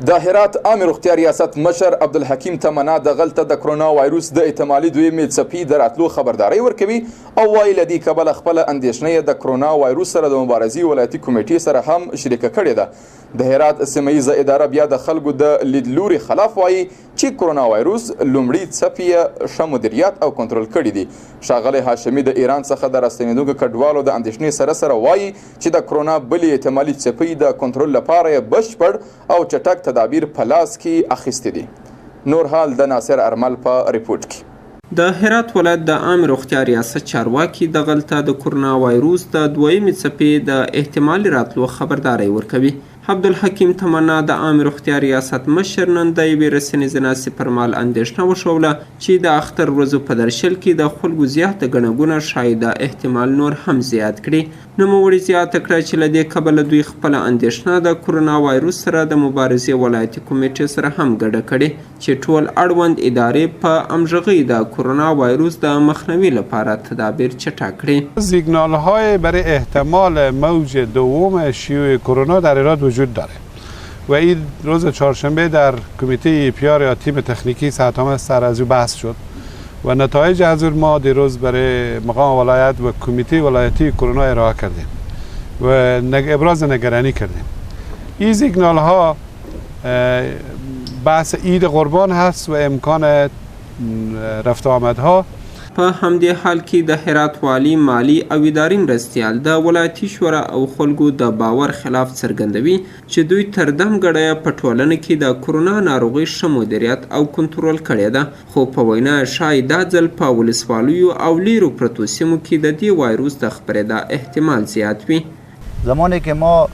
د هرات عامه روغتیا ریاست مشر عبدالحکیم تمنا دغلته د کرونا وایروس د احتمالي دویمې څپې د راتلو خبرداری ورکوي او وایي له دې کبله خپله اندېښنه د کرونا وایروس سره د مبارزې ولایتي کمیټې سره هم شریکه کړې ده. د هرات سیمه اداره بیا د خلکو د لیدلوري خلاف وایي چې کرونا وایروس لومړي څپې ښه مدیریت او کنټرول کړي دي. ښاغلی هاشمي د ایران څخه د راستنېدونکو کډوالو د اندېښنې سره وایي چې د کرونا بلې احتمالي څپې د کنټرول لپاره یې بشپړ او چټک تدابیر په لاس کې اخیستي دي. نور حال د ناصر ارمل په ریپورټ کې. د هرات ولایت د عامه روغتیا ریاست چارواکي دغلته د کرونا وایروس د دویمې څپې د احتمالي راتلو خبرداری ورکوي. عبدالحکیم تمنا د عامه روغتیا ریاست مشر نن د یوې رسنیزې ناستې پر مهال اندېښنه وښوله چې د اختر ورځو په درشل کې د خلکو زیاته ګڼه ګوڼه ښایي دا احتمال نور هم زیات کړي. نوموړي زیاته کړه چې له دې کبله دوی خپله اندېښنه د کرونا وایروس سره د مبارزې ولایتي کمیټې سره هم ګډه کړې چې ټول اړوند ادارې په همغږۍ د کرونا وایروس د مخنیوي لپاره تدابیر چټک کړي. سیگنال‌های برای احتمال موج دوم شیوع کرونا در ایران وجود داره و این روز چهارشنبه در کمیته پیار یا تیم تکنیکی سرطان سر از او بحث شد و نتایج از اون ما دیروز برای مقام ولایت و کمیته ولایتی کرونا ارائه کردیم و ابراز نگرانی کردیم. این سیگنال ها بحث عید قربان هست و امکان رفت آمدها. په همدې حال کې د هرات والی مالی او اداري مرستیال د ولایتي شورا او خلکو د باور خلاف څرګندوي چې دوی تر دم ګړیه په ټولنه کې د کرونا ناروغۍ ښه مدیریت او کنټرول کړی ده، خو په وینا ښایي دا ځل په ولسوالیو او لیرو پرتو سیمو کې د دې وایروس د خپرېدا احتمال زیات وي. زمانی که ما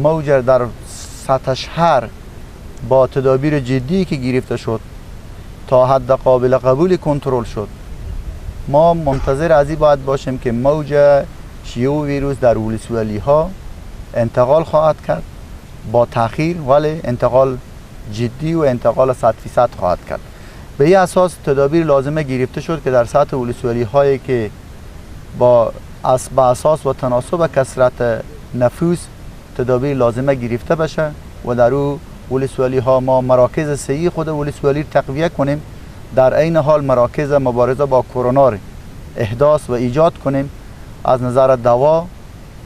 موج در سطح شهر با تدابیر جدی که گرفته شد تا حد قابل قبولی کنترل شد، ما منتظر از این باید باشیم که موج شیوع ویروس در ولسوالی ها انتقال خواهد کرد با تأخیر، ولی انتقال جدی و انتقال 100% خواهد کرد. به این اساس تدابیر لازمه گرفته شد که در سطح ولسوالی هایی که با اساس و تناسب کثرت نفوس تدابیر لازمه گرفته بشه و در او ولسوالی ها ما مراکز صحی خود ولسوالی تقویه کنیم، در عین حال مراکز مبارزه با کرونا را احداث و ایجاد کنیم، از نظر دوا،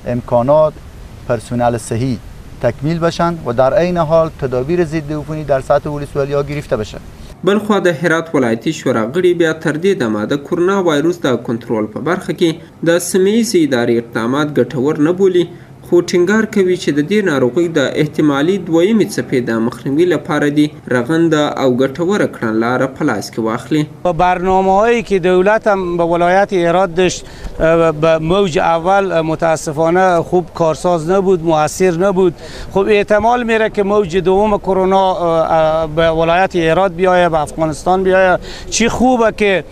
امکانات، پرسنل صحی تکمیل بشن و در عین حال تدابیر ضد عفونی در سطح ولسوالی ها گرفته بشه. بلخوا د هرات ولایتي شورا غړي بیا تر دې دمه د کرونا وایروس د کنټرول په برخه کې د سیمه‌ییزې ادارې اقدامات ګټور نه بولي، خو ټینګار کوي چې د دې ناروغۍ د احتمالي دویمې څپې د مخنیوي لپاره دي رغنده او ګټوره کړنلاره په لاس کې واخلي. برنامه‌هایی که دولت هم به ولایت هرات داشت به موج اول متاسفانه خوب کارساز نبود، مؤثر نبود. خب احتمال میره که موج دوم کرونا به ولایت هرات بیایه، به افغانستان بیایه. چی خوبه که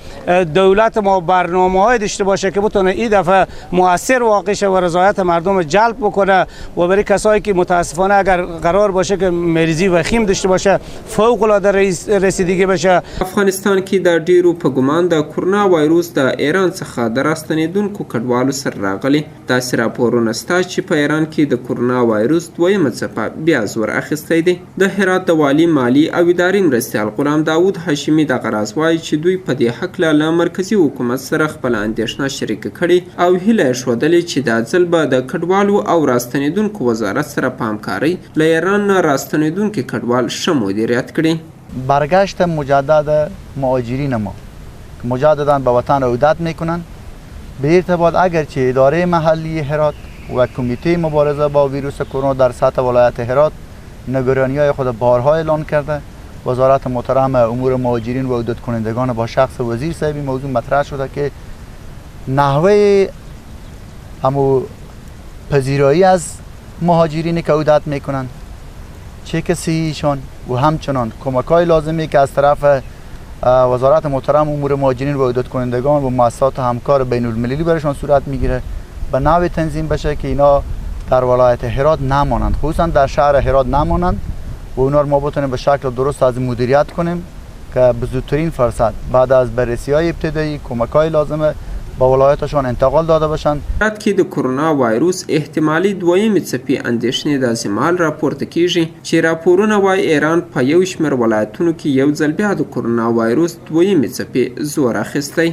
دولت ما برنامه‌های داشته باشه که بتونه این دفعه مؤثر واقع شه و رضایت مردم جلب بکنه و برای کسایی که متاسفانه اگر قرار باشه که مریضی وخیم داشته باشه فوق العاده رسیدگی بشه. افغانستان کې د ډیرو په ګمان د کرونا وایروس د ایران څخه د راستنېدونکو کډوالو سره راغلي. داسې راپورونه شته چې په ایران کې د کرونا وایروس دویمه څپه بیا زور اخیستی دی. د هرات د والي مالی او اداري مرستیال غلام داود هاشمي دغه راز وایي چې دوی په دې هکله له مرکزي حکومت سره خپله اندېښنه شریکه کړې او هیله یې ښودلې چې دا ځل به د کډوالو او راستنېدونکو وزارت سره په همکارۍ له ایران نه راستنېدونکي کډوال ښه مدیریت کړي. برگشت مجدد مهاجرین ما که مجددا به وطن عودت میکنن به ارتباط اگرچه اداره محلی هرات و کمیته مبارزه با ویروس کرونا در سطح ولایت هرات نگرانی‌های خود بارها اعلان کرده، وزارت محترم امور مهاجرین و عودت کنندگان با شخص وزیر صاحب موضوع مطرح شده که نحوه پذیرایی از مهاجرین که عودت میکنن، چک صحیحشان و همچنان کمک‌های لازمی که از طرف وزارت محترم امور مهاجرین و عودت کنندگان و مؤسسات همکار بین المللی برشان صورت میگیره به نوع تنظیم بشه که اینا در ولایت هرات نمانند، خصوصا در شهر هرات نمانند و اونا رو ما بتونیم به شکل درست از مدیریت کنیم که به زودترین فرصت بعد از بررسی‌های ابتدایی کمک‌های لازمه به ولایتشان انتقال داده باشند. رد کې د کرونا وایروس احتمالي دویمې څپې اندېښنې داسې مهال راپورته کیږي چې راپورونه وایي ایران په یو شمېر ولایتونو کې یو ځل بیا د کرونا وایروس دویمې څپې زور اخیستی.